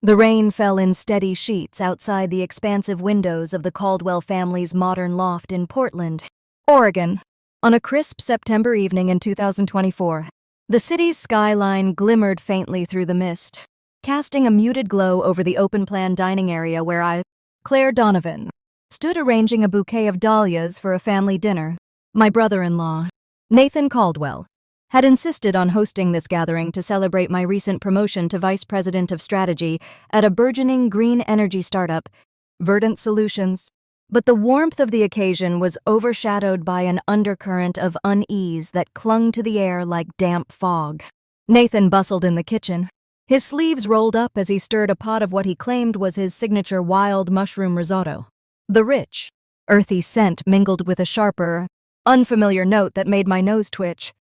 The rain fell in steady sheets outside the expansive windows of the Caldwell family's modern loft in Portland, Oregon. On a crisp September evening in 2024, the city's skyline glimmered faintly through the mist, casting a muted glow over the open-plan dining area where Claire Donovan, stood arranging a bouquet of dahlias for a family dinner. My brother-in-law, Nathan Caldwell, had insisted on hosting this gathering to celebrate my recent promotion to Vice President of Strategy at a burgeoning green energy startup, Verdant Solutions. But the warmth of the occasion was overshadowed by an undercurrent of unease that clung to the air like damp fog. Nathan bustled in the kitchen, his sleeves rolled up as he stirred a pot of what he claimed was his signature wild mushroom risotto. The rich, earthy scent mingled with a sharper, unfamiliar note that made my nose twitch.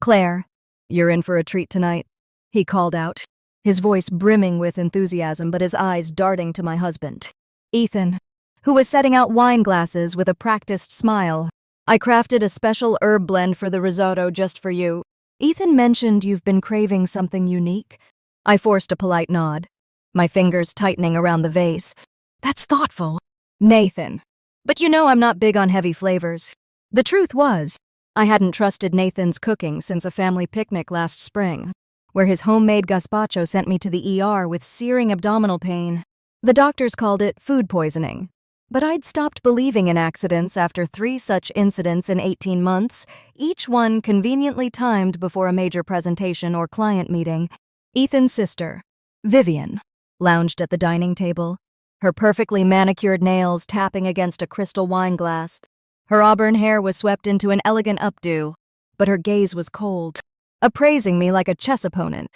"Claire, you're in for a treat tonight," he called out, his voice brimming with enthusiasm but his eyes darting to my husband, Ethan, who was setting out wine glasses with a practiced smile. "I crafted a special herb blend for the risotto just for you. Ethan mentioned you've been craving something unique." I forced a polite nod, my fingers tightening around the vase. "That's thoughtful, Nathan. But you know I'm not big on heavy flavors." The truth was, I hadn't trusted Nathan's cooking since a family picnic last spring, where his homemade gazpacho sent me to the ER with searing abdominal pain. The doctors called it food poisoning. But I'd stopped believing in accidents after 3 such incidents in 18 months, each one conveniently timed before a major presentation or client meeting. Ethan's sister, Vivian, lounged at the dining table, her perfectly manicured nails tapping against a crystal wine glass. Her auburn hair was swept into an elegant updo, but her gaze was cold, appraising me like a chess opponent.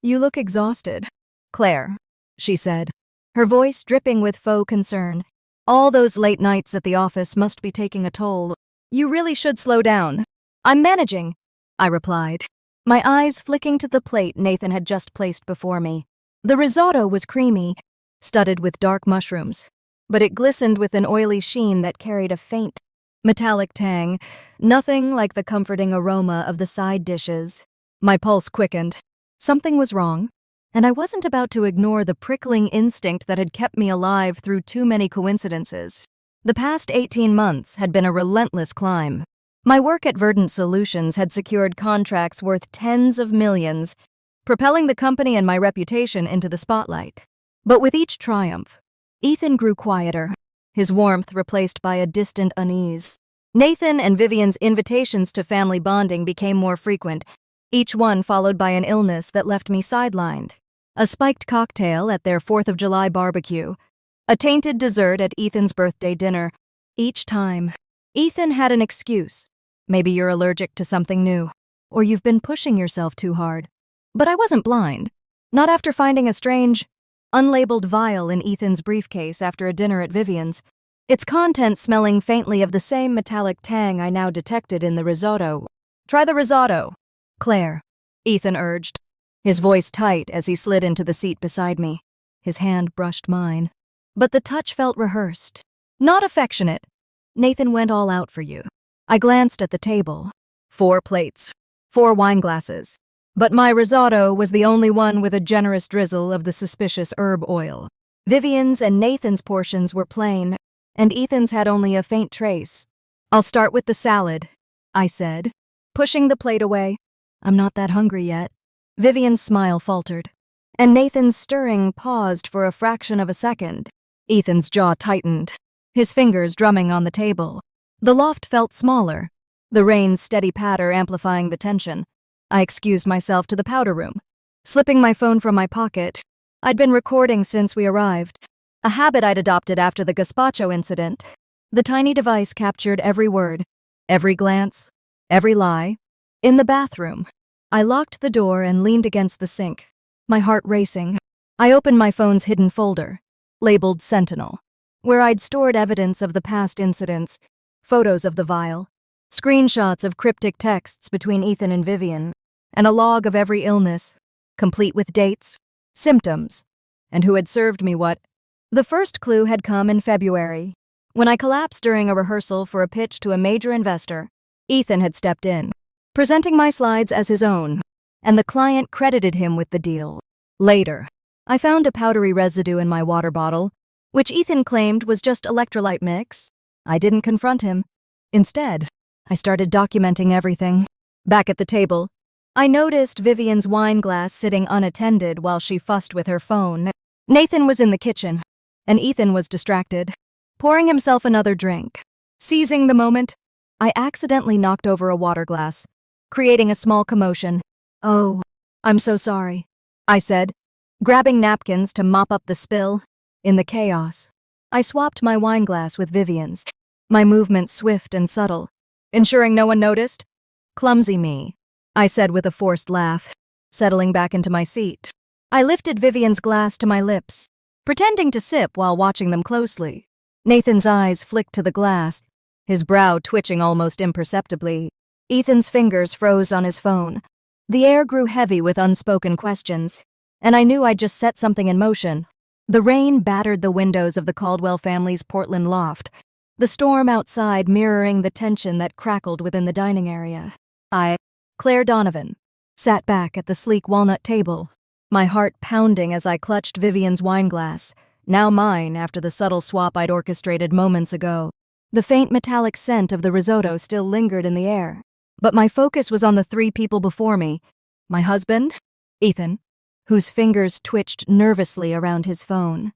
"You look exhausted, Claire," she said, her voice dripping with faux concern. "All those late nights at the office must be taking a toll. You really should slow down." "I'm managing," I replied, my eyes flicking to the plate Nathan had just placed before me. The risotto was creamy, studded with dark mushrooms, but it glistened with an oily sheen that carried a faint, metallic tang, nothing like the comforting aroma of the side dishes. My pulse quickened. Something was wrong, and I wasn't about to ignore the prickling instinct that had kept me alive through too many coincidences. The past 18 months had been a relentless climb. My work at Verdant Solutions had secured contracts worth tens of millions, propelling the company and my reputation into the spotlight. But with each triumph, Ethan grew quieter, his warmth replaced by a distant unease. Nathan and Vivian's invitations to family bonding became more frequent, each one followed by an illness that left me sidelined. A spiked cocktail at their 4th of July barbecue, a tainted dessert at Ethan's birthday dinner. Each time, Ethan had an excuse. "Maybe you're allergic to something new, or you've been pushing yourself too hard." But I wasn't blind. Not after finding a strange, unlabeled vial in Ethan's briefcase after a dinner at Vivian's, its contents smelling faintly of the same metallic tang I now detected in the risotto. "Try the risotto, Claire," Ethan urged, his voice tight as he slid into the seat beside me. His hand brushed mine, but the touch felt rehearsed, not affectionate. "Nathan went all out for you." I glanced at the table. 4 plates, 4 wine glasses, but my risotto was the only one with a generous drizzle of the suspicious herb oil. Vivian's and Nathan's portions were plain, and Ethan's had only a faint trace. "I'll start with the salad," I said, pushing the plate away. "I'm not that hungry yet." Vivian's smile faltered, and Nathan's stirring paused for a fraction of a second. Ethan's jaw tightened, his fingers drumming on the table. The loft felt smaller, the rain's steady patter amplifying the tension. I excused myself to the powder room, slipping my phone from my pocket. I'd been recording since we arrived, a habit I'd adopted after the gazpacho incident. The tiny device captured every word, every glance, every lie. In the bathroom, I locked the door and leaned against the sink, my heart racing. I opened my phone's hidden folder, labeled Sentinel, where I'd stored evidence of the past incidents, photos of the vial, screenshots of cryptic texts between Ethan and Vivian, and a log of every illness, complete with dates, symptoms, and who had served me what. The first clue had come in February, when I collapsed during a rehearsal for a pitch to a major investor. Ethan had stepped in, presenting my slides as his own, and the client credited him with the deal. Later, I found a powdery residue in my water bottle, which Ethan claimed was just electrolyte mix. I didn't confront him. Instead, I started documenting everything. Back at the table, I noticed Vivian's wine glass sitting unattended while she fussed with her phone. Nathan was in the kitchen, and Ethan was distracted, pouring himself another drink. Seizing the moment, I accidentally knocked over a water glass, creating a small commotion. "Oh, I'm so sorry," I said, grabbing napkins to mop up the spill. In the chaos, I swapped my wine glass with Vivian's, my movements swift and subtle, ensuring no one noticed. "Clumsy me," I said with a forced laugh, settling back into my seat. I lifted Vivian's glass to my lips, pretending to sip while watching them closely. Nathan's eyes flicked to the glass, his brow twitching almost imperceptibly. Ethan's fingers froze on his phone. The air grew heavy with unspoken questions, and I knew I'd just set something in motion. The rain battered the windows of the Caldwell family's Portland loft, the storm outside mirroring the tension that crackled within the dining area. Claire Donovan, sat back at the sleek walnut table, my heart pounding as I clutched Vivian's wine glass, now mine after the subtle swap I'd orchestrated moments ago. The faint metallic scent of the risotto still lingered in the air, but my focus was on the three people before me: my husband, Ethan, whose fingers twitched nervously around his phone;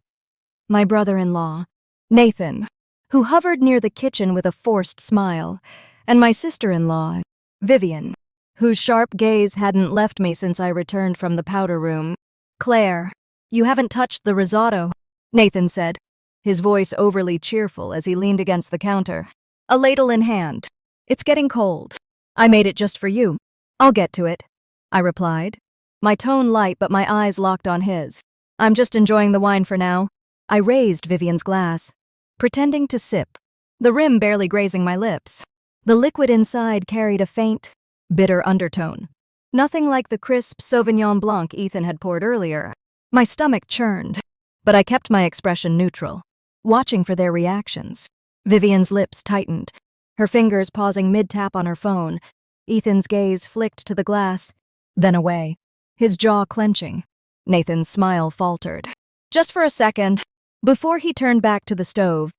my brother-in-law, Nathan, who hovered near the kitchen with a forced smile; and my sister-in-law, Vivian, whose sharp gaze hadn't left me since I returned from the powder room. "Claire, you haven't touched the risotto," Nathan said, his voice overly cheerful as he leaned against the counter, a ladle in hand. "It's getting cold. I made it just for you." "I'll get to it," I replied, my tone light but my eyes locked on his. "I'm just enjoying the wine for now." I raised Vivian's glass, pretending to sip, the rim barely grazing my lips. The liquid inside carried a faint, bitter undertone, nothing like the crisp Sauvignon Blanc Ethan had poured earlier. My stomach churned, but I kept my expression neutral, watching for their reactions. Vivian's lips tightened, her fingers pausing mid-tap on her phone. Ethan's gaze flicked to the glass, then away, his jaw clenching. Nathan's smile faltered, just for a second, before he turned back to the stove.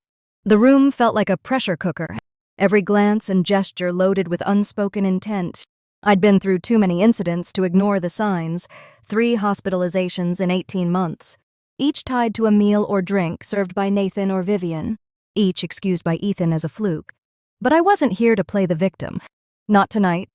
The room felt like a pressure cooker, every glance and gesture loaded with unspoken intent. I'd been through too many incidents to ignore the signs: 3 hospitalizations in 18 months, each tied to a meal or drink served by Nathan or Vivian, each excused by Ethan as a fluke. But I wasn't here to play the victim. "Not tonight."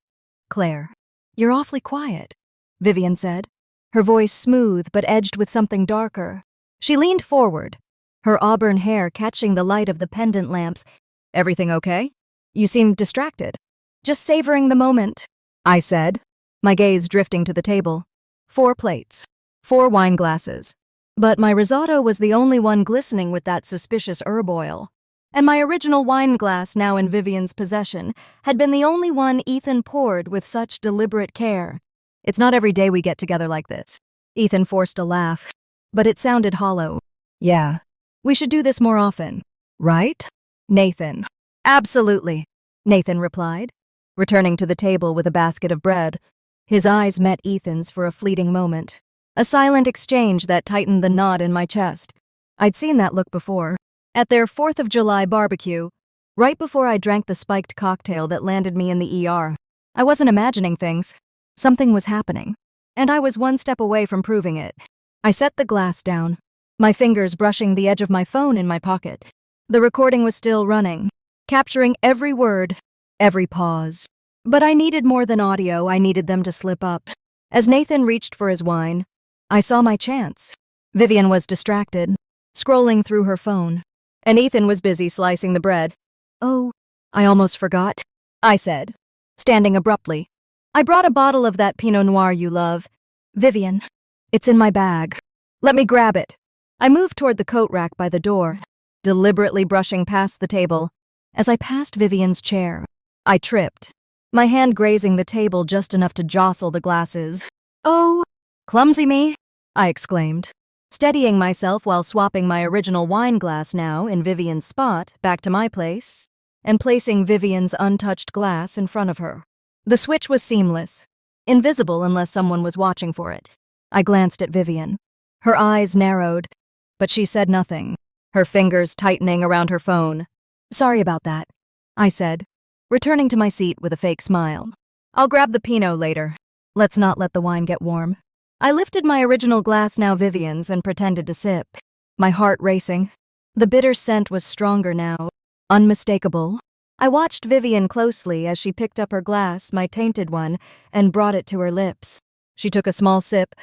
"Claire, you're awfully quiet," Vivian said, her voice smooth but edged with something darker. She leaned forward, her auburn hair catching the light of the pendant lamps. "Everything okay? You seem distracted." "Just savoring the moment," I said, my gaze drifting to the table. 4 plates, 4 wine glasses. But my risotto was the only one glistening with that suspicious herb oil. And my original wine glass, now in Vivian's possession, had been the only one Ethan poured with such deliberate care. "It's not every day we get together like this." Ethan forced a laugh, but it sounded hollow. "Yeah, we should do this more often, right, Nathan?" "Absolutely," Nathan replied, returning to the table with a basket of bread. His eyes met Ethan's for a fleeting moment, a silent exchange that tightened the knot in my chest. I'd seen that look before, at their 4th of July barbecue, right before I drank the spiked cocktail that landed me in the ER. I wasn't imagining things. Something was happening, and I was one step away from proving it. I set the glass down, my fingers brushing the edge of my phone in my pocket. The recording was still running, capturing every word, every pause. But I needed more than audio. I needed them to slip up. As Nathan reached for his wine, I saw my chance. Vivian was distracted, scrolling through her phone, and Ethan was busy slicing the bread. "Oh, I almost forgot," I said, standing abruptly. "I brought a bottle of that Pinot Noir you love." "Vivian, it's in my bag. Let me grab it." I moved toward the coat rack by the door, deliberately brushing past the table. As I passed Vivian's chair, I tripped, my hand grazing the table just enough to jostle the glasses. "Oh, clumsy me," I exclaimed, steadying myself while swapping my original wine glass now in Vivian's spot back to my place, and placing Vivian's untouched glass in front of her. The switch was seamless, invisible unless someone was watching for it. I glanced at Vivian, Her eyes narrowed, but she said nothing, her fingers tightening around her phone. "Sorry about that," I said, returning to my seat with a fake smile. "I'll grab the Pinot later. Let's not let the wine get warm." I lifted my original glass, now Vivian's, and pretended to sip, my heart racing. The bitter scent was stronger now, unmistakable. I watched Vivian closely as she picked up her glass, my tainted one, and brought it to her lips. She took a small sip,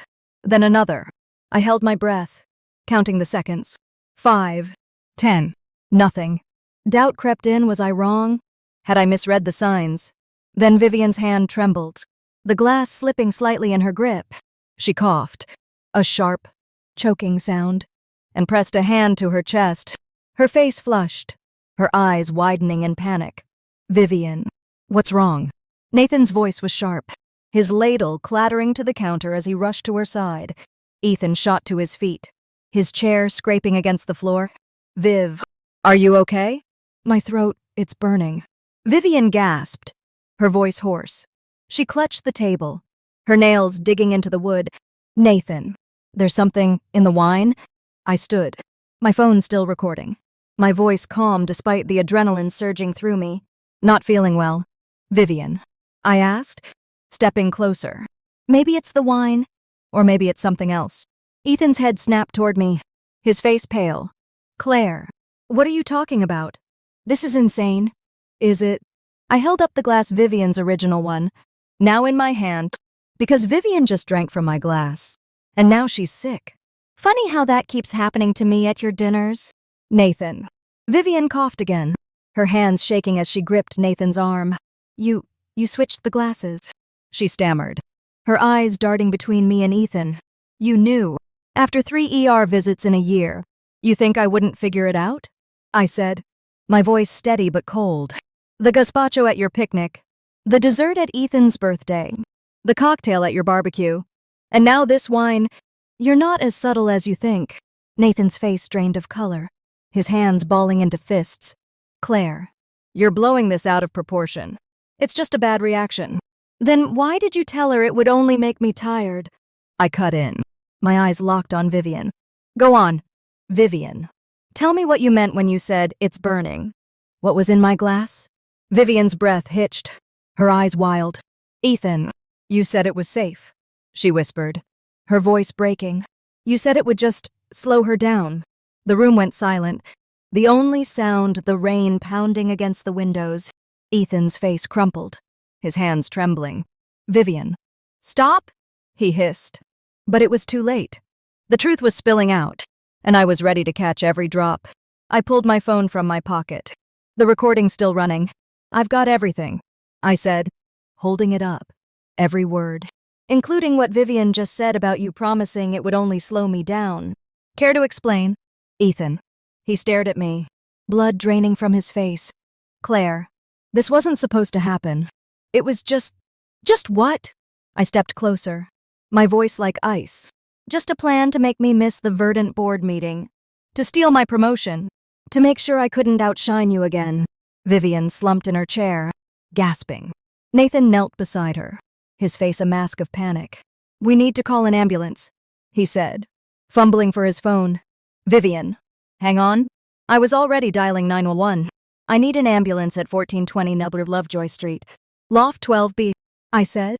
then another. I held my breath, counting the seconds. 5, 10, nothing. Doubt crept in. Was I wrong? Had I misread the signs? Then Vivian's hand trembled, the glass slipping slightly in her grip. She coughed, a sharp, choking sound, and pressed a hand to her chest. Her face flushed, her eyes widening in panic. "Vivian, what's wrong?" Nathan's voice was sharp, his ladle clattering to the counter as he rushed to her side. Ethan shot to his feet, his chair scraping against the floor. "Viv, are you okay?" "My throat, it's burning." Vivian gasped, her voice hoarse. She clutched the table, her nails digging into the wood. "Nathan, there's something in the wine?" I stood, my phone still recording, my voice calm despite the adrenaline surging through me. "Not feeling well." "Vivian?" I asked, stepping closer. "Maybe it's the wine, or maybe it's something else." Ethan's head snapped toward me, his face pale. "Claire, what are you talking about? This is insane." "Is it?" I held up the glass, Vivian's original one, now in my hand, because Vivian just drank from my glass, and now she's sick. "Funny how that keeps happening to me at your dinners." "Nathan." Vivian coughed again, her hands shaking as she gripped Nathan's arm. You switched the glasses," she stammered, her eyes darting between me and Ethan. "You knew. After 3 ER visits in a year. You think I wouldn't figure it out?" I said, my voice steady but cold. "The gazpacho at your picnic, the dessert at Ethan's birthday, the cocktail at your barbecue, and now this wine. You're not as subtle as you think." Nathan's face drained of color, his hands balling into fists. "Claire, you're blowing this out of proportion. It's just a bad reaction." "Then why did you tell her it would only make me tired?" I cut in, my eyes locked on Vivian. "Go on, Vivian. Tell me what you meant when you said it's burning." "What was in my glass?" Vivian's breath hitched, her eyes wild. "Ethan, you said it was safe," she whispered, her voice breaking. "You said it would just slow her down." The room went silent, the only sound the rain pounding against the windows. Ethan's face crumpled, his hands trembling. "Vivian, stop," he hissed. But it was too late. The truth was spilling out, and I was ready to catch every drop. I pulled my phone from my pocket, the recording still running. "I've got everything," I said, holding it up. "Every word, including what Vivian just said about you promising it would only slow me down. Care to explain?" "Ethan." He stared at me, blood draining from his face. "Claire, this wasn't supposed to happen. It was just what?" I stepped closer, my voice like ice. "Just a plan to make me miss the Verdant board meeting, to steal my promotion, to make sure I couldn't outshine you again." Vivian slumped in her chair, gasping. Nathan knelt beside her, his face a mask of panic. "We need to call an ambulance," he said, fumbling for his phone. "Vivian, hang on." I was already dialing 911. "I need an ambulance at 1420 Lovejoy Street, Loft 12B, I said,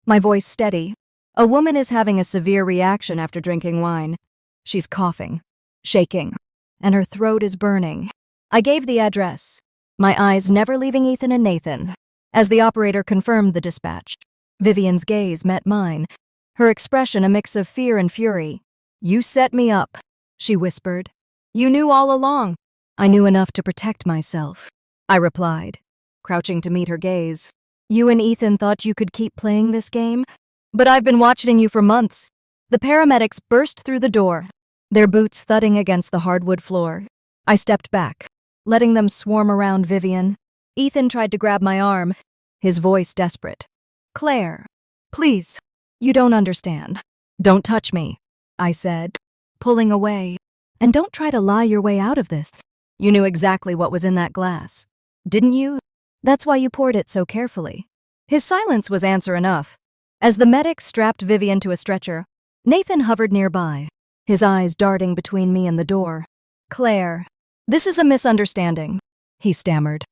my voice steady. "A woman is having a severe reaction after drinking wine. She's coughing, shaking, and her throat is burning." I gave the address, my eyes never leaving Ethan and Nathan, as the operator confirmed the dispatch. Vivian's gaze met mine, her expression a mix of fear and fury. "You set me up," she whispered. "You knew all along." "I knew enough to protect myself," I replied, crouching to meet her gaze. "You and Ethan thought you could keep playing this game? But I've been watching you for months." The paramedics burst through the door, their boots thudding against the hardwood floor. I stepped back, letting them swarm around Vivian. Ethan tried to grab my arm, his voice desperate. "Claire, please, you don't understand." "Don't touch me," I said, pulling away. "And don't try to lie your way out of this. You knew exactly what was in that glass, didn't you? That's why you poured it so carefully." His silence was answer enough. As the medic strapped Vivian to a stretcher, Nathan hovered nearby, his eyes darting between me and the door. "Claire, this is a misunderstanding," he stammered.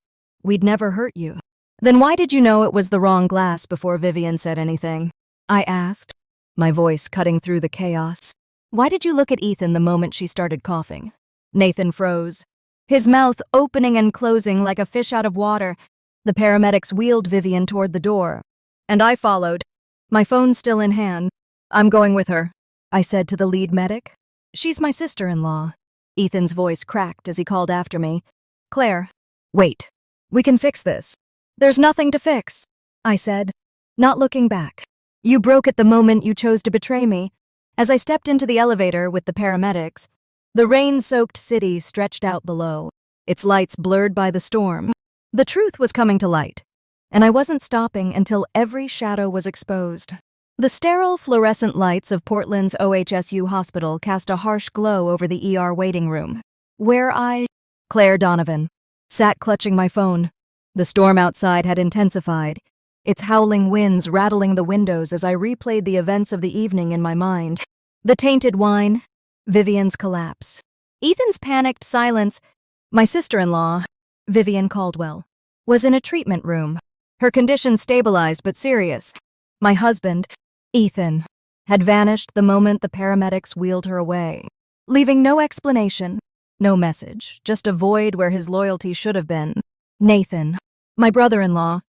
"We'd never hurt you." "Then why did you know it was the wrong glass before Vivian said anything?" I asked, my voice cutting through the chaos. "Why did you look at Ethan the moment she started coughing?" Nathan froze, his mouth opening and closing like a fish out of water. The paramedics wheeled Vivian toward the door, and I followed, my phone still in hand. "I'm going with her," I said to the lead medic. "She's my sister-in-law." Ethan's voice cracked as he called after me. "Claire, wait. We can fix this." "There's nothing to fix," I said, not looking back. "You broke it the moment you chose to betray me." As I stepped into the elevator with the paramedics, the rain-soaked city stretched out below, its lights blurred by the storm. The truth was coming to light, and I wasn't stopping until every shadow was exposed. The sterile fluorescent lights of Portland's OHSU hospital cast a harsh glow over the ER waiting room, where Claire Donovan, sat clutching my phone. The storm outside had intensified, its howling winds rattling the windows as I replayed the events of the evening in my mind. The tainted wine, Vivian's collapse, Ethan's panicked silence. My sister-in-law, Vivian Caldwell, was in a treatment room, her condition stabilized but serious. My husband, Ethan, had vanished the moment the paramedics wheeled her away, leaving no explanation, no message, just a void where his loyalty should have been. Nathan, my brother-in-law,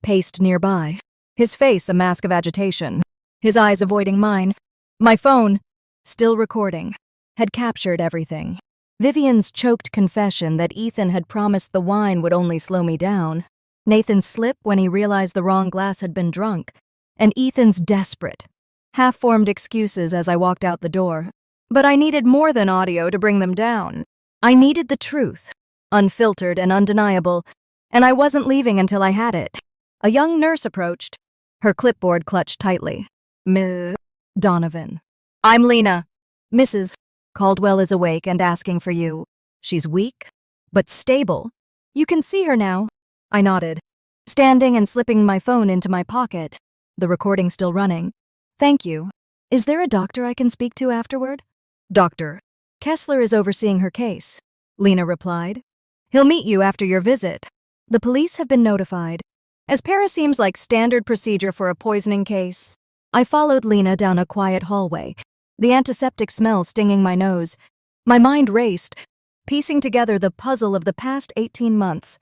paced nearby, his face a mask of agitation, his eyes avoiding mine. My phone, still recording, had captured everything. Vivian's choked confession that Ethan had promised the wine would only slow me down, Nathan's slip when he realized the wrong glass had been drunk, and Ethan's desperate, half-formed excuses as I walked out the door. But I needed more than audio to bring them down. I needed the truth, unfiltered and undeniable, and I wasn't leaving until I had it. A young nurse approached, her clipboard clutched tightly. "Ms. Donovan." "I'm Lena. Mrs. Caldwell is awake and asking for you. She's weak, but stable. You can see her now." I nodded, standing and slipping my phone into my pocket, the recording still running. "Thank you. Is there a doctor I can speak to afterward?" "Dr. Kessler is overseeing her case," Lena replied. "He'll meet you after your visit. The police have been notified, as para seems like standard procedure for a poisoning case." I followed Lena down a quiet hallway, the antiseptic smell stinging my nose. My mind raced, piecing together the puzzle of the past 18 months.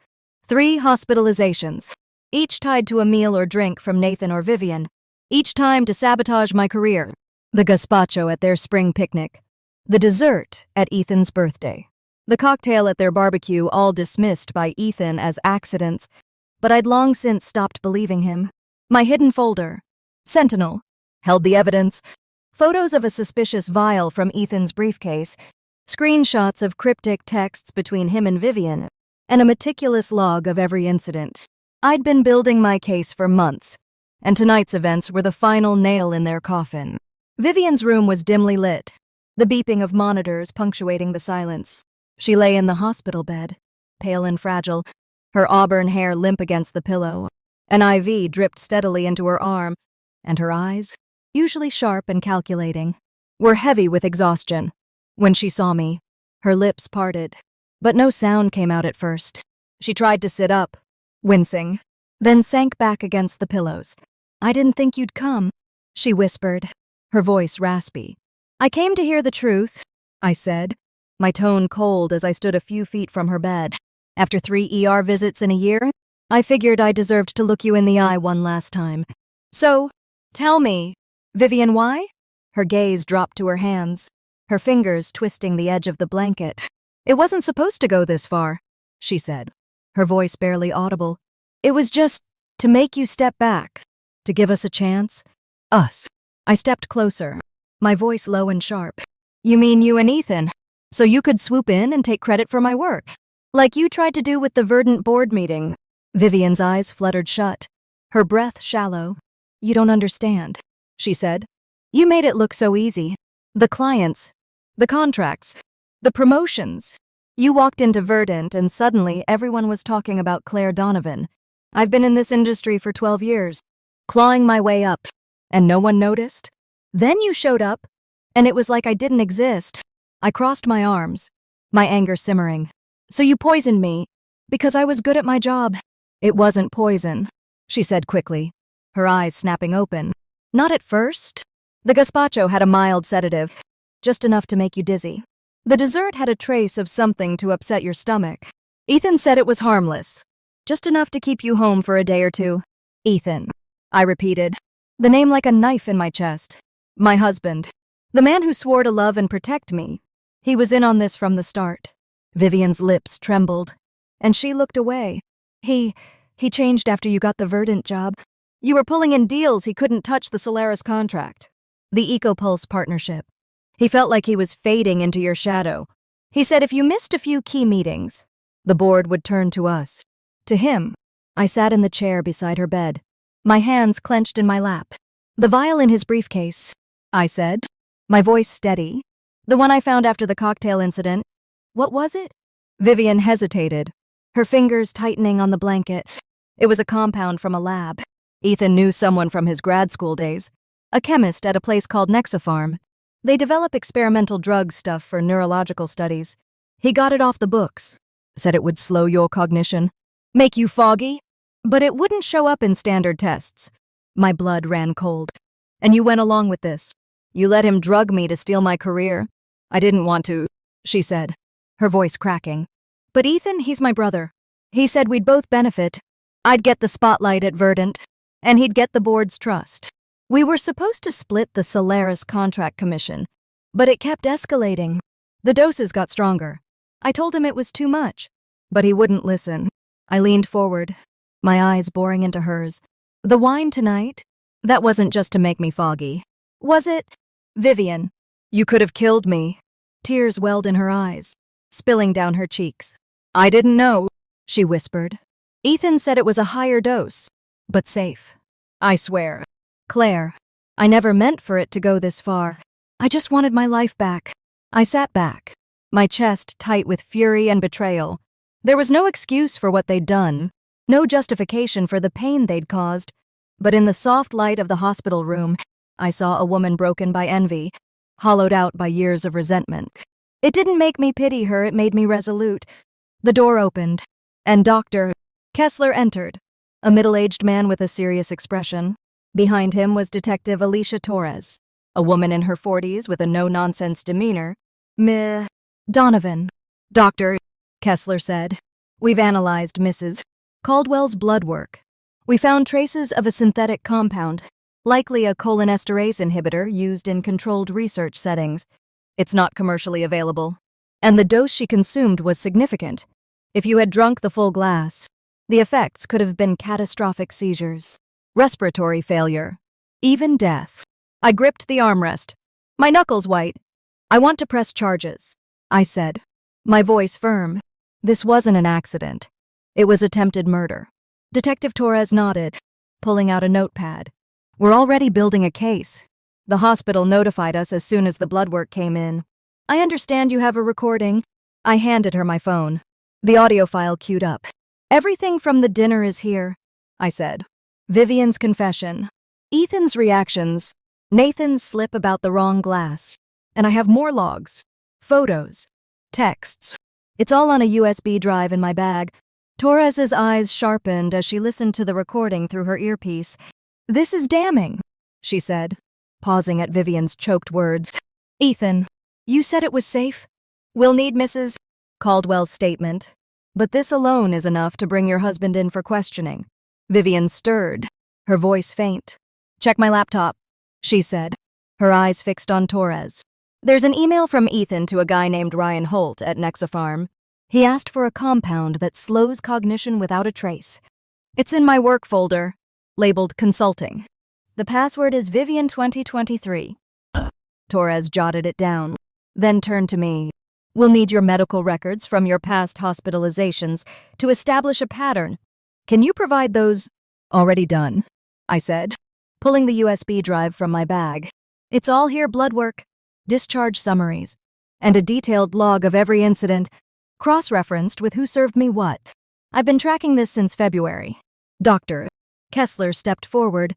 3 hospitalizations, each tied to a meal or drink from Nathan or Vivian, each time to sabotage my career. The gazpacho at their spring picnic, the dessert at Ethan's birthday, the cocktail at their barbecue, all dismissed by Ethan as accidents, but I'd long since stopped believing him. My hidden folder, Sentinel, held the evidence. Photos of a suspicious vial from Ethan's briefcase, screenshots of cryptic texts between him and Vivian, and a meticulous log of every incident. I'd been building my case for months, and tonight's events were the final nail in their coffin. Vivian's room was dimly lit, the beeping of monitors punctuating the silence. She lay in the hospital bed, pale and fragile, her auburn hair limp against the pillow. An IV dripped steadily into her arm, and her eyes, usually sharp and calculating, were heavy with exhaustion. When she saw me, her lips parted, but no sound came out at first. She tried to sit up, wincing, then sank back against the pillows. "I didn't think you'd come," she whispered, her voice raspy. "I came to hear the truth," I said, my tone cold as I stood a few feet from her bed. "After 3 ER visits in a year, I figured I deserved to look you in the eye one last time. So, tell me, Vivian, why?" Her gaze dropped to her hands, her fingers twisting the edge of the blanket. "It wasn't supposed to go this far," she said, her voice barely audible. "It was just to make you step back, to give us a chance. Us." I stepped closer, my voice low and sharp. "You mean you and Ethan? So you could swoop in and take credit for my work? Like you tried to do with the Verdant board meeting?" Vivian's eyes fluttered shut, her breath shallow. "You don't understand," she said. "You made it look so easy. The clients, the contracts, the promotions. You walked into Verdant and suddenly everyone was talking about Claire Donovan. I've been in this industry for 12 years, clawing my way up, and no one noticed. Then you showed up, and it was like I didn't exist. I crossed my arms, my anger simmering. So you poisoned me because I was good at my job. It wasn't poison, she said quickly, her eyes snapping open. Not at first. The gazpacho had a mild sedative, just enough to make you dizzy. The dessert had a trace of something to upset your stomach. Ethan said it was harmless, just enough to keep you home for a day or two. Ethan, I repeated, the name like a knife in my chest. My husband, the man who swore to love and protect me. He was in on this from the start. Vivian's lips trembled, and she looked away. He changed after you got the Verdant job. You were pulling in deals he couldn't touch the Solaris contract. The EcoPulse partnership. He felt like he was fading into your shadow. He said if you missed a few key meetings, the board would turn to us. To him. I sat in the chair beside her bed, my hands clenched in my lap. The vial in his briefcase, I said, my voice steady. The one I found after the cocktail incident. What was it? Vivian hesitated, her fingers tightening on the blanket. It was a compound from a lab. Ethan knew someone from his grad school days, a chemist at a place called Nexapharm. They develop experimental drug stuff for neurological studies. He got it off the books, said it would slow your cognition, make you foggy, but it wouldn't show up in standard tests. My blood ran cold. And you went along with this. You let him drug me to steal my career. I didn't want to, she said, her voice cracking. But Ethan, he's my brother. He said we'd both benefit. I'd get the spotlight at Verdant, and he'd get the board's trust. We were supposed to split the Solaris contract commission, but it kept escalating. The doses got stronger. I told him it was too much, but he wouldn't listen. I leaned forward, my eyes boring into hers. The wine tonight? That wasn't just to make me foggy. Was it? Vivian, you could have killed me. Tears welled in her eyes, spilling down her cheeks. I didn't know, she whispered. Ethan said it was a higher dose, but safe. I swear. Claire, I never meant for it to go this far. I just wanted my life back. I sat back, my chest tight with fury and betrayal. There was no excuse for what they'd done, no justification for the pain they'd caused. But in the soft light of the hospital room, I saw a woman broken by envy, hollowed out by years of resentment. It didn't make me pity her, it made me resolute. The door opened, and Dr. Kessler entered, a middle-aged man with a serious expression. Behind him was Detective Alicia Torres, a woman in her 40s with a no-nonsense demeanor. Donovan. Dr. Kessler said, we've analyzed Mrs. Caldwell's blood work. We found traces of a synthetic compound, likely a cholinesterase inhibitor used in controlled research settings. It's not commercially available. And the dose she consumed was significant. If you had drunk the full glass, the effects could have been catastrophic seizures, respiratory failure, even death. I gripped the armrest, my knuckles white. I want to press charges, I said, my voice firm. This wasn't an accident. It was attempted murder. Detective Torres nodded, pulling out a notepad. We're already building a case. The hospital notified us as soon as the blood work came in. I understand you have a recording. I handed her my phone. The audio file queued up. Everything from the dinner is here, I said. Vivian's confession, Ethan's reactions, Nathan's slip about the wrong glass. And I have more logs, photos, texts. It's all on a USB drive in my bag. Torres's eyes sharpened as she listened to the recording through her earpiece. This is damning, she said, pausing at Vivian's choked words. Ethan, you said it was safe? We'll need Mrs. Caldwell's statement, but this alone is enough to bring your husband in for questioning. Vivian stirred, her voice faint. Check my laptop, she said, her eyes fixed on Torres. There's an email from Ethan to a guy named Ryan Holt at Nexapharm. He asked for a compound that slows cognition without a trace. It's in my work folder, labeled consulting. The password is Vivian 2023. Torres jotted it down, then turned to me. We'll need your medical records from your past hospitalizations to establish a pattern. Can you provide those? Already done, I said, pulling the USB drive from my bag. It's all here: blood work, discharge summaries, and a detailed log of every incident, cross-referenced with who served me what. I've been tracking this since February. Dr. Kessler stepped forward.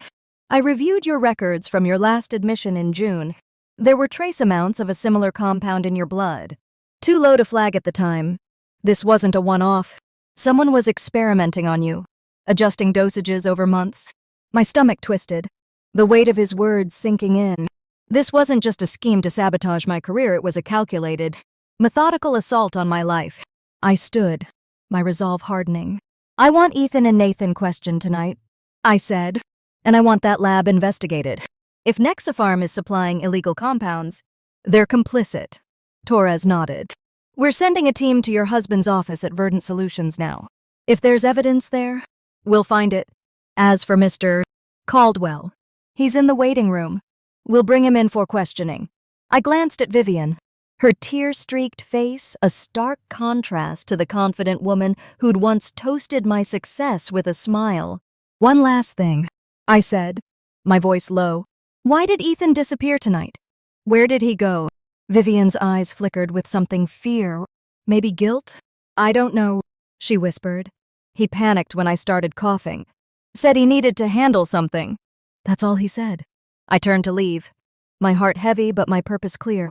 I reviewed your records from your last admission in June. There were trace amounts of a similar compound in your blood. Too low to flag at the time. This wasn't a one-off. Someone was experimenting on you, adjusting dosages over months. My stomach twisted, the weight of his words sinking in. This wasn't just a scheme to sabotage my career, it was a calculated, methodical assault on my life. I stood, my resolve hardening. I want Ethan and Nathan questioned tonight, I said, and I want that lab investigated. If Nexapharm is supplying illegal compounds, they're complicit. Torres nodded. We're sending a team to your husband's office at Verdant Solutions now. If there's evidence there, we'll find it. As for Mr. Caldwell, he's in the waiting room. We'll bring him in for questioning. I glanced at Vivian, her tear-streaked face a stark contrast to the confident woman who'd once toasted my success with a smile. One last thing, I said, my voice low. Why did Ethan disappear tonight? Where did he go? Vivian's eyes flickered with something fear, maybe guilt? I don't know, she whispered. He panicked when I started coughing. Said he needed to handle something. That's all he said. I turned to leave, my heart heavy but my purpose clear.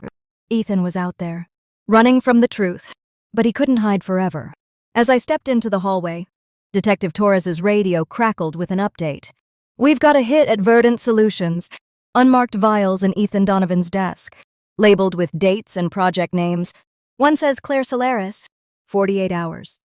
Ethan was out there, running from the truth, but he couldn't hide forever. As I stepped into the hallway, Detective Torres's radio crackled with an update. We've got a hit at Verdant Solutions. Unmarked vials in Ethan Donovan's desk, labeled with dates and project names. One says Claire Solaris, 48 hours.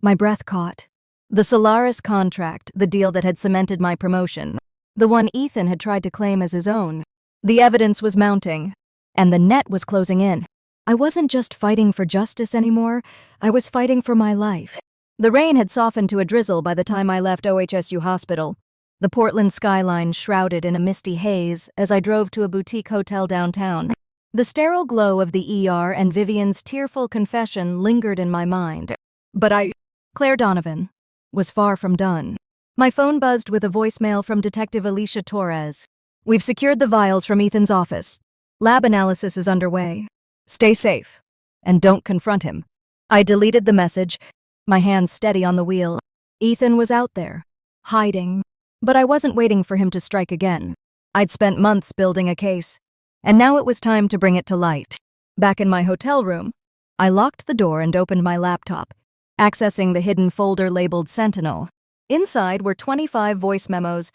My breath caught. The Solaris contract, the deal that had cemented my promotion, the one Ethan had tried to claim as his own. The evidence was mounting, and the net was closing in. I wasn't just fighting for justice anymore, I was fighting for my life. The rain had softened to a drizzle by the time I left OHSU Hospital. The Portland skyline shrouded in a misty haze as I drove to a boutique hotel downtown. The sterile glow of the ER and Vivian's tearful confession lingered in my mind. But Claire Donovan was far from done. My phone buzzed with a voicemail from Detective Alicia Torres. We've secured the vials from Ethan's office. Lab analysis is underway. Stay safe, and don't confront him. I deleted the message, my hands steady on the wheel. Ethan was out there, hiding. But I wasn't waiting for him to strike again. I'd spent months building a case, and now it was time to bring it to light. Back in my hotel room, I locked the door and opened my laptop, accessing the hidden folder labeled Sentinel. Inside were 25 voice memos,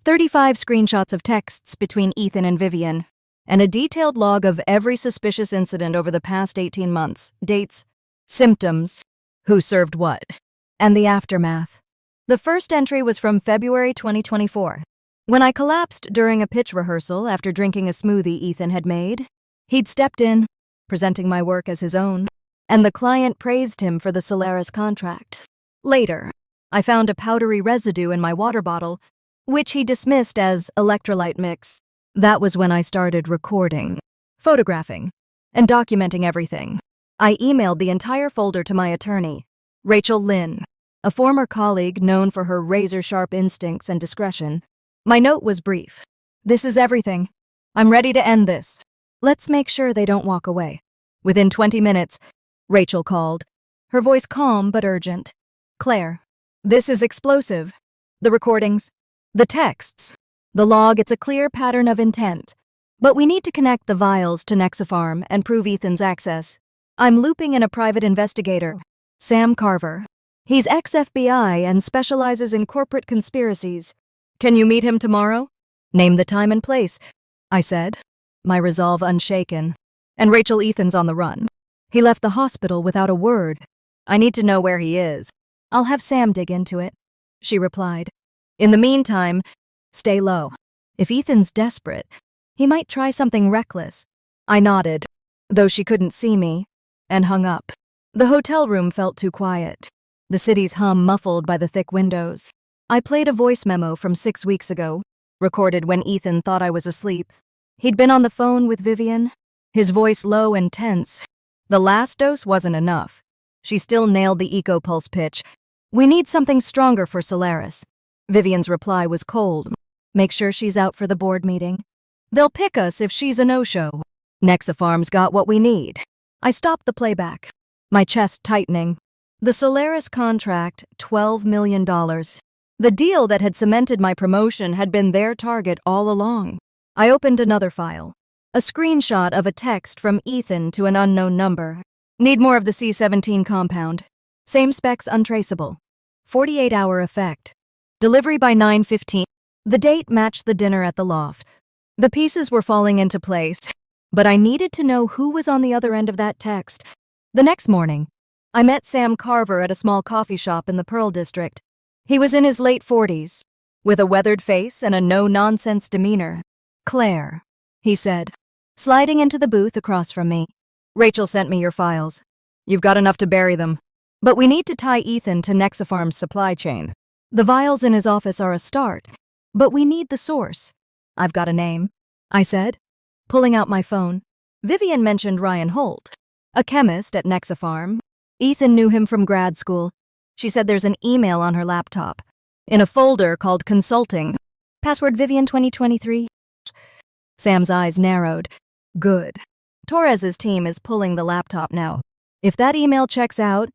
35 screenshots of texts between Ethan and Vivian, and a detailed log of every suspicious incident over the past 18 months, dates, symptoms, who served what, and the aftermath. The first entry was from February 2024, when I collapsed during a pitch rehearsal after drinking a smoothie Ethan had made. He'd stepped in, presenting my work as his own, and the client praised him for the Solaris contract. Later, I found a powdery residue in my water bottle, which he dismissed as electrolyte mix. That was when I started recording, photographing, and documenting everything. I emailed the entire folder to my attorney, Rachel Lynn, a former colleague known for her razor-sharp instincts and discretion. My note was brief. This is everything. I'm ready to end this. Let's make sure they don't walk away. Within 20 minutes, Rachel called, her voice calm but urgent. Claire, this is explosive. The recordings, the texts, the log, it's a clear pattern of intent. But we need to connect the vials to Nexapharm and prove Ethan's access. I'm looping in a private investigator, Sam Carver. He's ex-FBI and specializes in corporate conspiracies. Can you meet him tomorrow? Name the time and place, I said, my resolve unshaken. And Rachel, Ethan's on the run. He left the hospital without a word. I need to know where he is. I'll have Sam dig into it, she replied. In the meantime, stay low. If Ethan's desperate, he might try something reckless. I nodded, though she couldn't see me, and hung up. The hotel room felt too quiet, the city's hum muffled by the thick windows. I played a voice memo from 6 weeks ago, recorded when Ethan thought I was asleep. He'd been on the phone with Vivian, his voice low and tense. The last dose wasn't enough. She still nailed the eco-pulse pitch. We need something stronger for Solaris. Vivian's reply was cold. Make sure she's out for the board meeting. They'll pick us if she's a no-show. Nexapharm's got what we need. I stopped the playback, my chest tightening. The Solaris contract, $12 million. The deal that had cemented my promotion had been their target all along. I opened another file, A screenshot of a text from Ethan to an unknown number. Need more of the C17 compound. Same specs untraceable. 48-hour effect. Delivery by 9:15. The date matched the dinner at the loft. The pieces were falling into place, but I needed to know who was on the other end of that text. The next morning, I met Sam Carver at a small coffee shop in the Pearl District. He was in his late 40s, with a weathered face and a no-nonsense demeanor. "Claire," he said, sliding into the booth across from me. "Rachel sent me your files. You've got enough to bury them. But we need to tie Ethan to Nexapharm's supply chain. The vials in his office are a start, but we need the source." "I've got a name," I said, pulling out my phone. Vivian mentioned Ryan Holt, a chemist at Nexapharm. Ethan knew him from grad school. She said there's an email on her laptop, in a folder called Consulting. Password Vivian 2023. Sam's eyes narrowed. Good. Torres's team is pulling the laptop now. If that email checks out,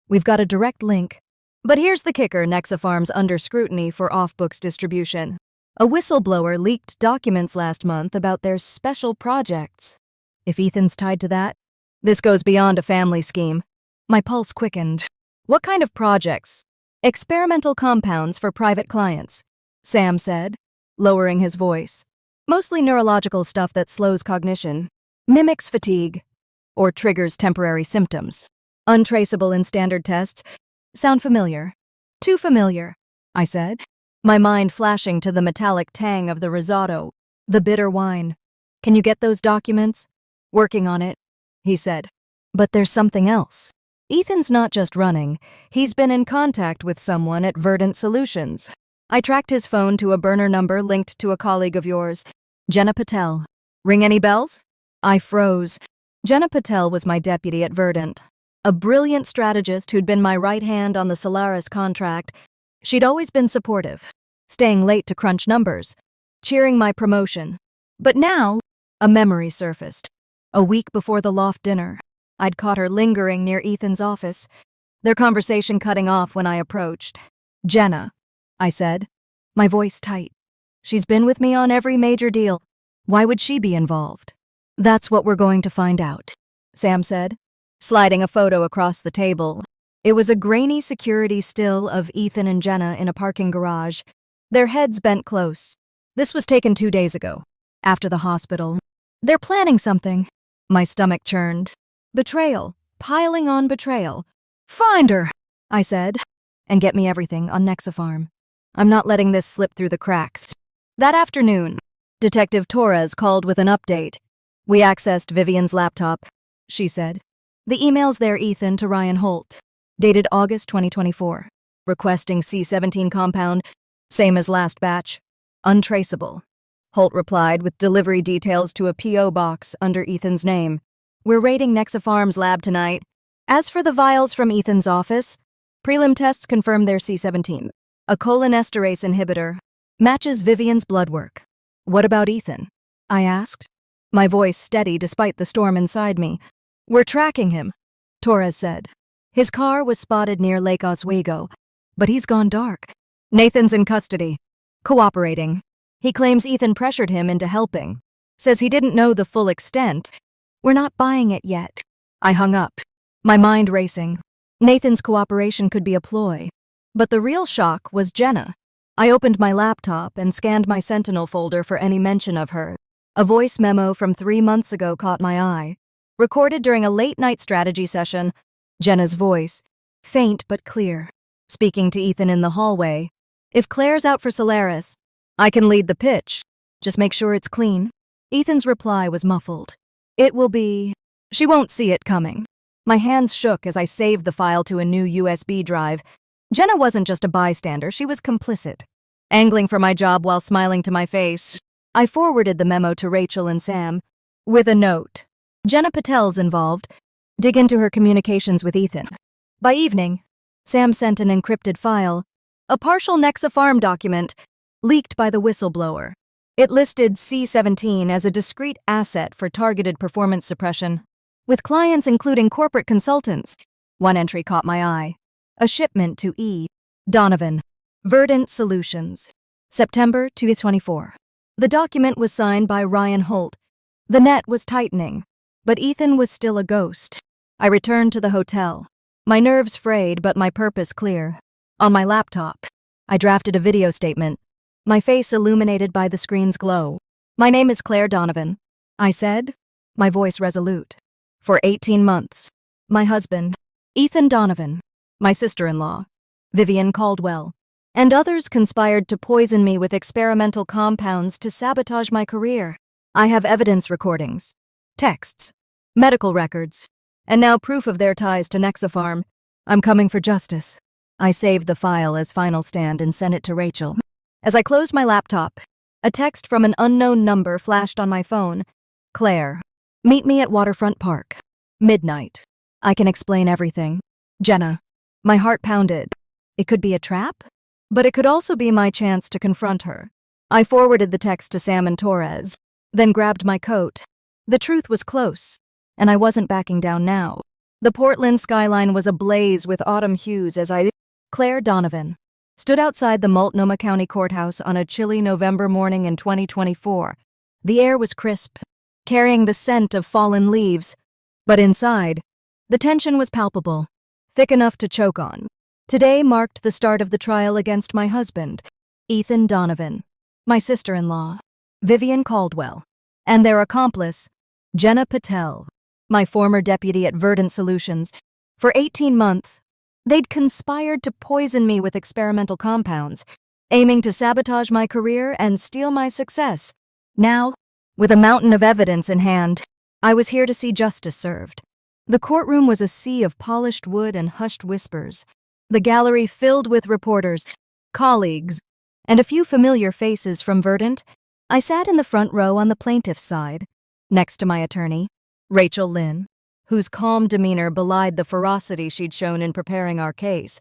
we've got a direct link. But here's the kicker: Nexapharm's under scrutiny for off-books distribution. A whistleblower leaked documents last month about their special projects. If Ethan's tied to that, this goes beyond a family scheme. My pulse quickened. "What kind of projects?" "Experimental compounds for private clients," Sam said, lowering his voice. "Mostly neurological stuff that slows cognition, mimics fatigue, or triggers temporary symptoms. Untraceable in standard tests. Sound familiar?" "Too familiar," I said, my mind flashing to the metallic tang of the risotto, the bitter wine. "Can you get those documents?" "Working on it," he said. "But there's something else. Ethan's not just running, he's been in contact with someone at Verdant Solutions." I tracked his phone to a burner number linked to a colleague of yours, Jenna Patel. "Ring any bells?" I froze. Jenna Patel was my deputy at Verdant, a brilliant strategist who'd been my right hand on the Solaris contract. She'd always been supportive, staying late to crunch numbers, cheering my promotion. But now, a memory surfaced. A week before the loft dinner, I'd caught her lingering near Ethan's office, their conversation cutting off when I approached. "Jenna," I said, my voice tight. "She's been with me on every major deal. Why would she be involved?" "That's what we're going to find out," Sam said, sliding a photo across the table. It was a grainy security still of Ethan and Jenna in a parking garage, their heads bent close. This was taken 2 days ago, after the hospital. "They're planning something." My stomach churned. Betrayal, piling on betrayal. "Find her," I said, "and get me everything on Nexapharm. I'm not letting this slip through the cracks." That afternoon, Detective Torres called with an update. "We accessed Vivian's laptop," she said. "The email's there, Ethan, to Ryan Holt, dated August 2024. Requesting C17 compound, same as last batch. Untraceable." Holt replied with delivery details to a P.O. box under Ethan's name. "We're raiding Nexapharm's lab tonight. As for the vials from Ethan's office, prelim tests confirm they're C17, a cholinesterase inhibitor. Matches Vivian's blood work." "What about Ethan?" I asked, my voice steady despite the storm inside me. "We're tracking him," Torres said. "His car was spotted near Lake Oswego, but he's gone dark. Nathan's in custody, cooperating. He claims Ethan pressured him into helping. Says he didn't know the full extent. We're not buying it yet." I hung up, my mind racing. Nathan's cooperation could be a ploy. But the real shock was Jenna. I opened my laptop and scanned my Sentinel folder for any mention of her. A voice memo from 3 months ago caught my eye. Recorded during a late-night strategy session, Jenna's voice, faint but clear, speaking to Ethan in the hallway. "If Claire's out for Solaris, I can lead the pitch. Just make sure it's clean." Ethan's reply was muffled. "It will be... She won't see it coming." My hands shook as I saved the file to a new USB drive. Jenna wasn't just a bystander, she was complicit. Angling for my job while smiling to my face, I forwarded the memo to Rachel and Sam, with a note. "Jenna Patel's involved. Dig into her communications with Ethan." By evening, Sam sent an encrypted file, a partial Nexapharm document, leaked by the whistleblower. It listed C17 as a discrete asset for targeted performance suppression, with clients including corporate consultants. One entry caught my eye. A shipment to E. Donovan, Verdant Solutions, September 2024. The document was signed by Ryan Holt, The net was tightening, but Ethan was still a ghost. I returned to the hotel, my nerves frayed but my purpose clear. On my laptop, I drafted a video statement, my face illuminated by the screen's glow. "My name is Claire Donovan," I said, my voice resolute. "For 18 months, my husband, Ethan Donovan, my sister-in-law, Vivian Caldwell, and others conspired to poison me with experimental compounds to sabotage my career. I have evidence recordings, texts, medical records, and now proof of their ties to Nexapharm. I'm coming for justice." I saved the file as final stand and sent it to Rachel. As I closed my laptop, a text from an unknown number flashed on my phone. "Claire, meet me at Waterfront Park. Midnight. I can explain everything. Jenna." My heart pounded. It could be a trap, but it could also be my chance to confront her. I forwarded the text to Sam and Torres, then grabbed my coat. The truth was close, and I wasn't backing down now. The Portland skyline was ablaze with autumn hues as Claire Donovan stood outside the Multnomah County Courthouse on a chilly November morning in 2024. The air was crisp, carrying the scent of fallen leaves, but inside, the tension was palpable, thick enough to choke on. Today marked the start of the trial against my husband, Ethan Donovan, my sister-in-law, Vivian Caldwell, and their accomplice, Jenna Patel, my former deputy at Verdant Solutions. For 18 months, they'd conspired to poison me with experimental compounds, aiming to sabotage my career and steal my success. Now, with a mountain of evidence in hand, I was here to see justice served. The courtroom was a sea of polished wood and hushed whispers, the gallery filled with reporters, colleagues, and a few familiar faces from Verdant. I sat in the front row on the plaintiff's side, next to my attorney, Rachel Lynn, whose calm demeanor belied the ferocity she'd shown in preparing our case.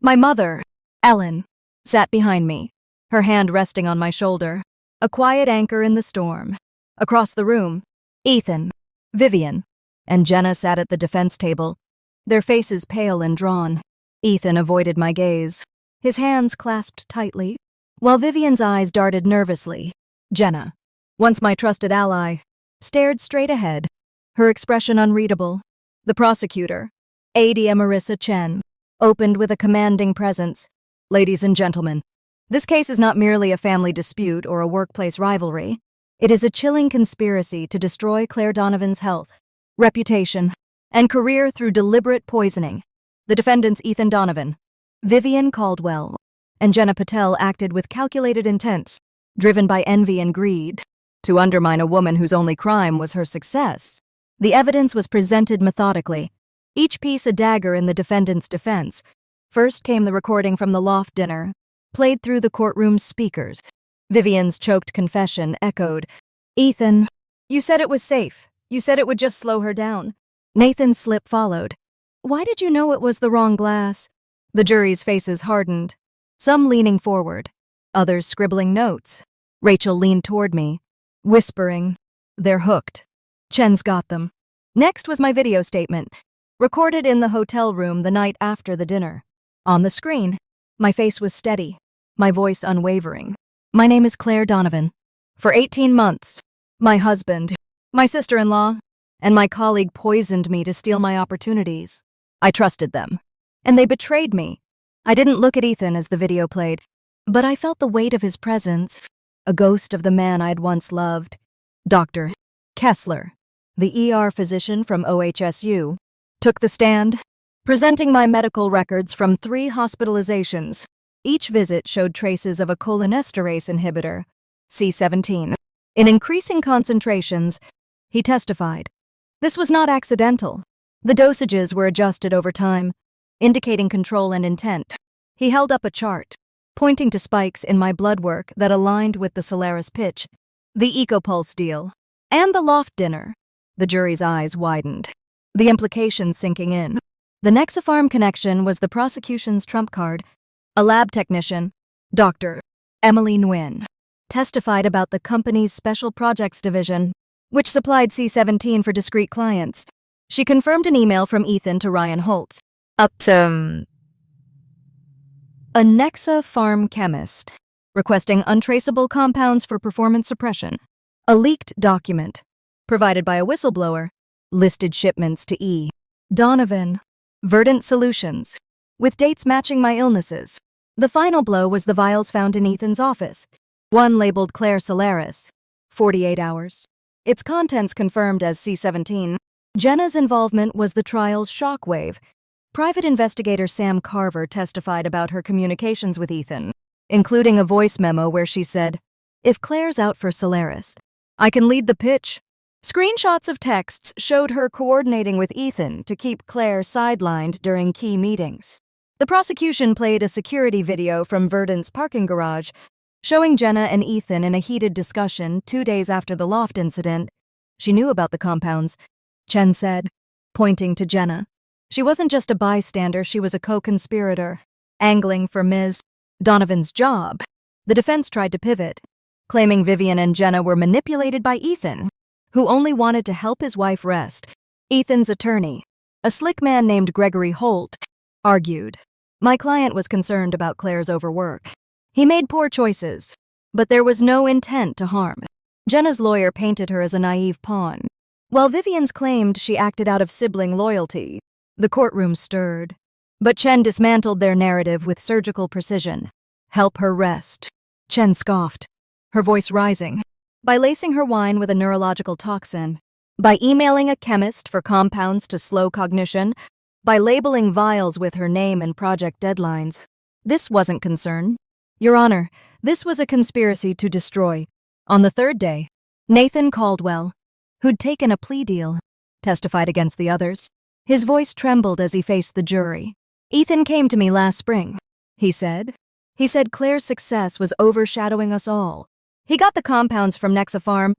My mother, Ellen, sat behind me, her hand resting on my shoulder, a quiet anchor in the storm. Across the room, Ethan, Vivian, and Jenna sat at the defense table, their faces pale and drawn. Ethan avoided my gaze, his hands clasped tightly, while Vivian's eyes darted nervously. Jenna, once my trusted ally, stared straight ahead, her expression unreadable. The prosecutor, A.D. Marissa Chen, opened with a commanding presence. "Ladies and gentlemen, this case is not merely a family dispute or a workplace rivalry. It is a chilling conspiracy to destroy Claire Donovan's health, reputation, and career through deliberate poisoning. The defendants Ethan Donovan, Vivian Caldwell, and Jenna Patel acted with calculated intent, driven by envy and greed, to undermine a woman whose only crime was her success. The evidence was presented methodically, each piece a dagger in the defendant's defense. First came the recording from the loft dinner, played through the courtroom's speakers. Vivian's choked confession echoed, "Ethan, you said it was safe. You said it would just slow her down." Nathan's slip followed. "Why did you know it was the wrong glass?" The jury's faces hardened, some leaning forward, others scribbling notes. Rachel leaned toward me, whispering, "They're hooked. Chen's got them." Next was my video statement, recorded in the hotel room the night after the dinner. On the screen, my face was steady, my voice unwavering. "My name is Claire Donovan. For 18 months, my husband, my sister-in-law, and my colleague poisoned me to steal my opportunities. I trusted them, and they betrayed me. I didn't look at Ethan as the video played, but I felt the weight of his presence, a ghost of the man I'd once loved. Dr. Kessler, the ER physician from OHSU, took the stand, presenting my medical records from 3 hospitalizations. Each visit showed traces of a cholinesterase inhibitor, C17, in increasing concentrations. He testified. This was not accidental. The dosages were adjusted over time, indicating control and intent. He held up a chart, pointing to spikes in my blood work that aligned with the Solaris pitch, the EcoPulse deal, and the loft dinner. The jury's eyes widened, the implications sinking in. The Nexapharm connection was the prosecution's trump card. A lab technician, Dr. Emily Nguyen, testified about the company's special projects division, which supplied C17 for discrete clients. She confirmed an email from Ethan to Ryan Holt, up to a Nexapharm chemist, requesting untraceable compounds for performance suppression. A leaked document, provided by a whistleblower, listed shipments to E. Donovan, Verdant Solutions, with dates matching my illnesses. The final blow was the vials found in Ethan's office, one labeled Claire Solaris, 48 hours. Its contents confirmed as C-17. Jenna's involvement was the trial's shockwave. Private investigator Sam Carver testified about her communications with Ethan, including a voice memo where she said, "If Claire's out for Solaris, I can lead the pitch." Screenshots of texts showed her coordinating with Ethan to keep Claire sidelined during key meetings. The prosecution played a security video from Verdant's parking garage, showing Jenna and Ethan in a heated discussion 2 days after the loft incident. She knew about the compounds, Chen said, pointing to Jenna. She wasn't just a bystander, she was a co-conspirator, angling for Ms. Donovan's job. The defense tried to pivot, claiming Vivian and Jenna were manipulated by Ethan, who only wanted to help his wife rest. Ethan's attorney, a slick man named Gregory Holt, argued, "My client was concerned about Claire's overwork. He made poor choices, but there was no intent to harm." Jenna's lawyer painted her as a naive pawn, while Vivian's claimed she acted out of sibling loyalty. The courtroom stirred, but Chen dismantled their narrative with surgical precision. "Help her rest," Chen scoffed, her voice rising. "By lacing her wine with a neurological toxin, by emailing a chemist for compounds to slow cognition, by labeling vials with her name and project deadlines. This wasn't concern. Your Honor, this was a conspiracy to destroy." On the third day, Nathan Caldwell, who'd taken a plea deal, testified against the others. His voice trembled as he faced the jury. "Ethan came to me last spring," he said. "He said Claire's success was overshadowing us all. He got the compounds from Nexa Farm,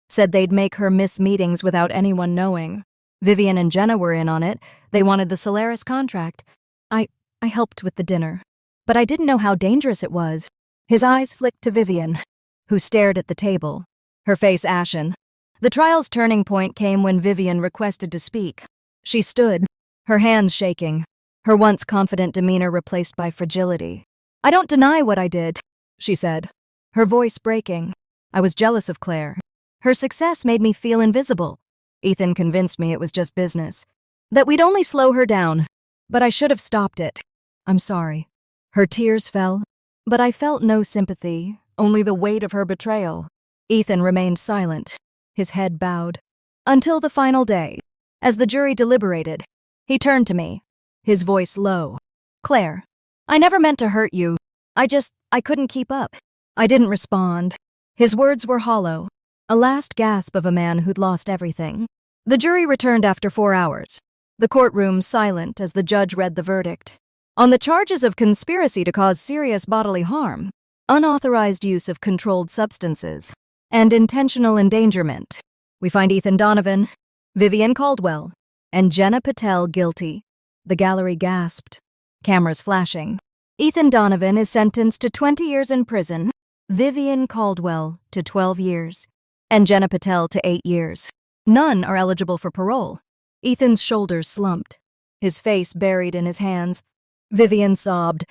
said they'd make her miss meetings without anyone knowing. Vivian and Jenna were in on it. They wanted the Solaris contract. I helped with the dinner, but I didn't know how dangerous it was." His eyes flicked to Vivian, who stared at the table, her face ashen. The trial's turning point came when Vivian requested to speak. She stood, her hands shaking, her once confident demeanor replaced by fragility. "I don't deny what I did," she said, her voice breaking. "I was jealous of Claire. Her success made me feel invisible. Ethan convinced me it was just business, that we'd only slow her down, but I should have stopped it. I'm sorry." Her tears fell, but I felt no sympathy, only the weight of her betrayal. Ethan remained silent, his head bowed, until the final day. As the jury deliberated, he turned to me, his voice low. "Claire, I never meant to hurt you. I couldn't keep up." I didn't respond. His words were hollow, a last gasp of a man who'd lost everything. The jury returned after 4 hours, the courtroom silent as the judge read the verdict. On the charges of conspiracy to cause serious bodily harm, unauthorized use of controlled substances, and intentional endangerment, we find Ethan Donovan, Vivian Caldwell, and Jenna Patel guilty. The gallery gasped, cameras flashing. Ethan Donovan is sentenced to 20 years in prison, Vivian Caldwell to 12 years, and Jenna Patel to 8 years. None are eligible for parole. Ethan's shoulders slumped, his face buried in his hands. Vivian sobbed,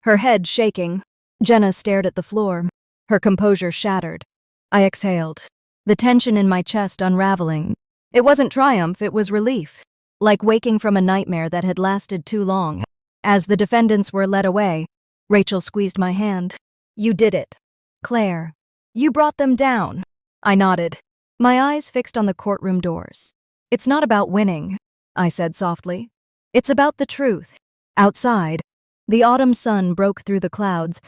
her head shaking. Jenna stared at the floor, her composure shattered. I exhaled, the tension in my chest unraveling. It wasn't triumph, it was relief, like waking from a nightmare that had lasted too long. As the defendants were led away, Rachel squeezed my hand. "You did it. Claire, you brought them down." I nodded, my eyes fixed on the courtroom doors. "It's not about winning," I said softly. "It's about the truth." Outside, the autumn sun broke through the clouds,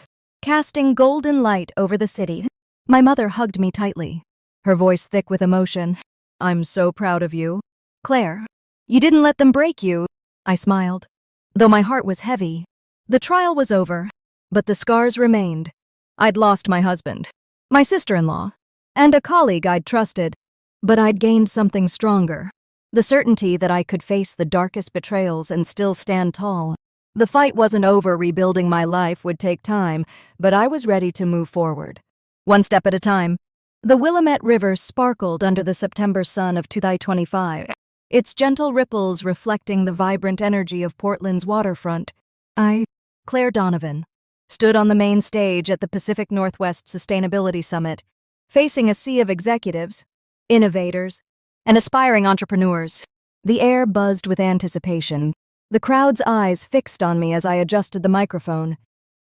casting golden light over the city. My mother hugged me tightly, her voice thick with emotion. "I'm so proud of you. Claire, you didn't let them break you." I smiled, though my heart was heavy. The trial was over, but the scars remained. I'd lost my husband, my sister-in-law, and a colleague I'd trusted, but I'd gained something stronger. The certainty that I could face the darkest betrayals and still stand tall. The fight wasn't over. Rebuilding my life would take time, but I was ready to move forward. One step at a time. The Willamette River sparkled under the September sun of 2025, its gentle ripples reflecting the vibrant energy of Portland's waterfront. I, Claire Donovan, stood on the main stage at the Pacific Northwest Sustainability Summit, facing a sea of executives, innovators, and aspiring entrepreneurs. The air buzzed with anticipation, the crowd's eyes fixed on me as I adjusted the microphone.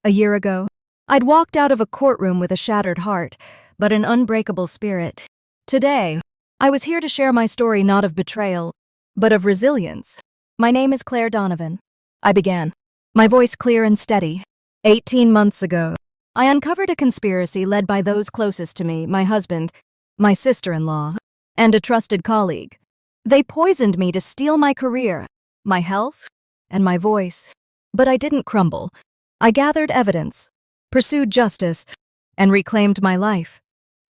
A year ago, I'd walked out of a courtroom with a shattered heart, but an unbreakable spirit. Today, I was here to share my story not of betrayal, but of resilience. My name is Claire Donovan. I began, my voice clear and steady. 18 months ago, I uncovered a conspiracy led by those closest to me, my husband, my sister-in-law, and a trusted colleague. They poisoned me to steal my career, my health, and my voice. But I didn't crumble. I gathered evidence, pursued justice, and reclaimed my life.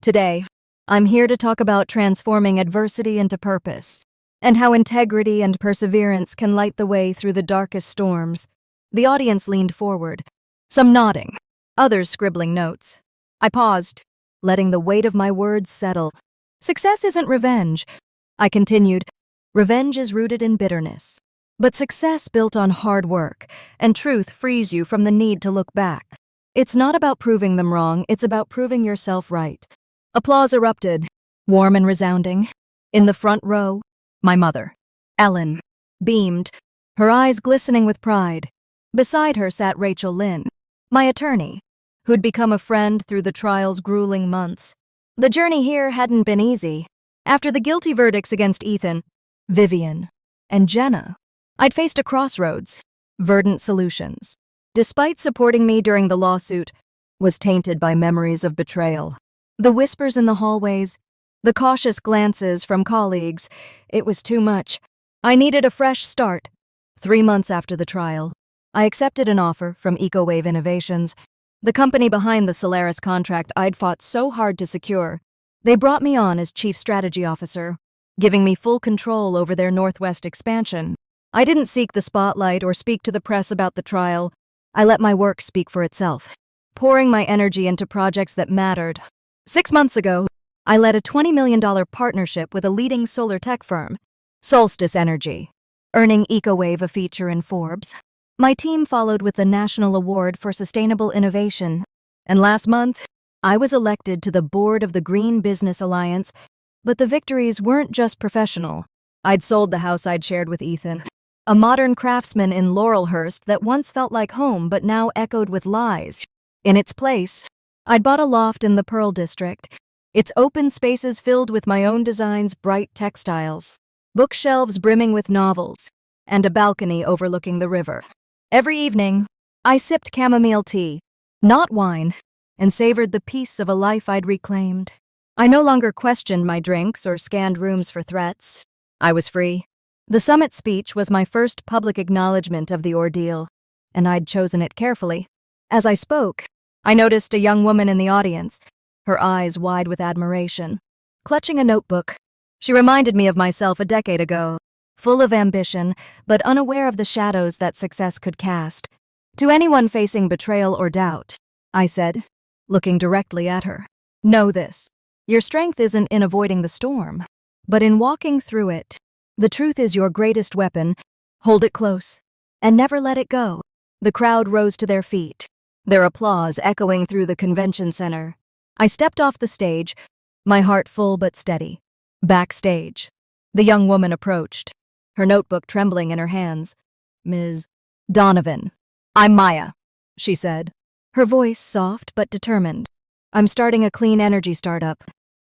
Today, I'm here to talk about transforming adversity into purpose, and how integrity and perseverance can light the way through the darkest storms. The audience leaned forward, some nodding, others scribbling notes. I paused, letting the weight of my words settle. Success isn't revenge, I continued. Revenge is rooted in bitterness. But success built on hard work and truth frees you from the need to look back. It's not about proving them wrong, it's about proving yourself right. Applause erupted, warm and resounding. In the front row, my mother, Ellen, beamed, her eyes glistening with pride. Beside her sat Rachel Lynn, my attorney, who'd become a friend through the trial's grueling months. The journey here hadn't been easy. After the guilty verdicts against Ethan, Vivian, and Jenna, I'd faced a crossroads. Verdant Solutions, despite supporting me during the lawsuit, was tainted by memories of betrayal. The whispers in the hallways, the cautious glances from colleagues, it was too much. I needed a fresh start. 3 months after the trial, I accepted an offer from EcoWave Innovations, the company behind the Solaris contract I'd fought so hard to secure. They brought me on as Chief Strategy Officer, giving me full control over their Northwest expansion. I didn't seek the spotlight or speak to the press about the trial. I let my work speak for itself, pouring my energy into projects that mattered. 6 months ago, I led a $20 million partnership with a leading solar tech firm, Solstice Energy, earning EcoWave a feature in Forbes. My team followed with the National Award for Sustainable Innovation, and last month, I was elected to the board of the Green Business Alliance, but the victories weren't just professional. I'd sold the house I'd shared with Ethan, a modern craftsman in Laurelhurst that once felt like home but now echoed with lies. In its place, I'd bought a loft in the Pearl District, its open spaces filled with my own design's bright textiles, bookshelves brimming with novels, and a balcony overlooking the river. Every evening, I sipped chamomile tea, not wine, and savored the peace of a life I'd reclaimed. I no longer questioned my drinks or scanned rooms for threats. I was free. The summit speech was my first public acknowledgement of the ordeal, and I'd chosen it carefully. As I spoke, I noticed a young woman in the audience, her eyes wide with admiration, clutching a notebook. She reminded me of myself a decade ago, full of ambition, but unaware of the shadows that success could cast. To anyone facing betrayal or doubt, I said, looking directly at her, know this. Your strength isn't in avoiding the storm, but in walking through it. The truth is your greatest weapon. Hold it close, and never let it go. The crowd rose to their feet, their applause echoing through the convention center. I stepped off the stage, my heart full but steady. Backstage, the young woman approached, her notebook trembling in her hands. Ms. Donovan, I'm Maya, she said, her voice soft but determined. I'm starting a clean energy startup,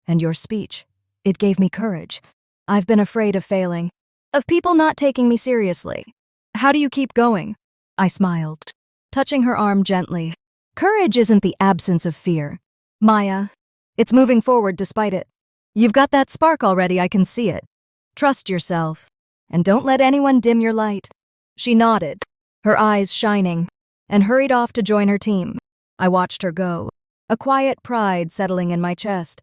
and your speech, it gave me courage. I've been afraid of failing, of people not taking me seriously. How do you keep going? I smiled, touching her arm gently. Courage isn't the absence of fear, Maya. It's moving forward despite it. You've got that spark already, I can see it. Trust yourself, and don't let anyone dim your light. She nodded, her eyes shining, and hurried off to join her team. I watched her go, a quiet pride settling in my chest.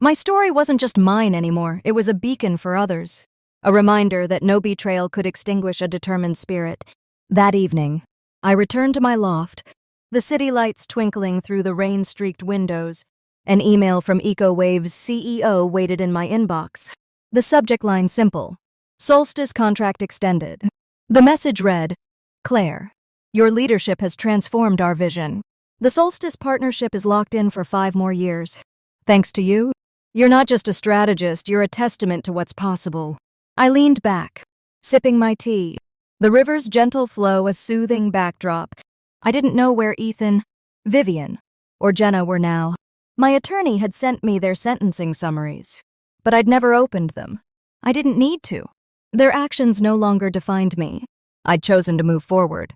My story wasn't just mine anymore, it was a beacon for others, a reminder that no betrayal could extinguish a determined spirit. That evening, I returned to my loft, the city lights twinkling through the rain-streaked windows. An email from EcoWave's CEO waited in my inbox. The subject line simple: Solstice contract extended. The message read, Claire, your leadership has transformed our vision. The Solstice partnership is locked in for 5 more years. Thanks to you, You're not just a strategist, you're a testament to what's possible. I leaned back, sipping my tea, the river's gentle flow a soothing backdrop. I didn't know where Ethan, Vivian, or Jenna were now. My attorney had sent me their sentencing summaries, but I'd never opened them. I didn't need to. Their actions no longer defined me. I'd chosen to move forward,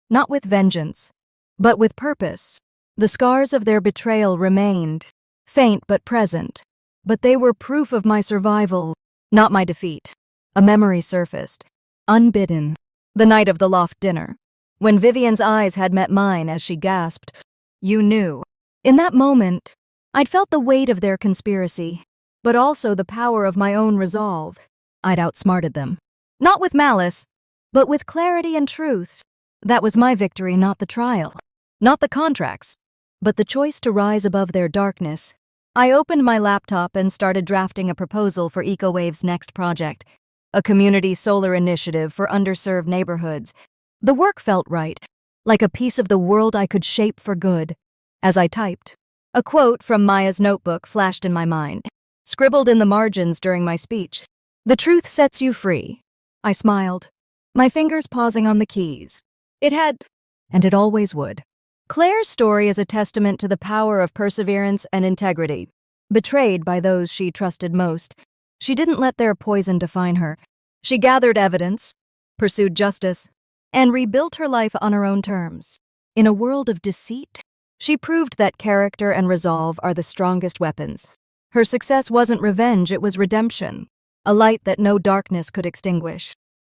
not with vengeance, but with purpose. The scars of their betrayal remained, faint but present, but they were proof of my survival, not my defeat. A memory surfaced, unbidden, the night of the loft dinner, when Vivian's eyes had met mine as she gasped, "You knew." In that moment, I'd felt the weight of their conspiracy, but also the power of my own resolve. I'd outsmarted them. Not with malice, but with clarity and truth. That was my victory, not the trial. Not the contracts, but the choice to rise above their darkness. I opened my laptop and started drafting a proposal for EcoWave's next project, a community solar initiative for underserved neighborhoods. The work felt right, like a piece of the world I could shape for good. As I typed, a quote from Maya's notebook flashed in my mind, scribbled in the margins during my speech. "The truth sets you free." I smiled, my fingers pausing on the keys. It had, and it always would. Claire's story is a testament to the power of perseverance and integrity. Betrayed by those she trusted most, she didn't let their poison define her. She gathered evidence, pursued justice, and rebuilt her life on her own terms. In a world of deceit, she proved that character and resolve are the strongest weapons. Her success wasn't revenge, it was redemption, a light that no darkness could extinguish.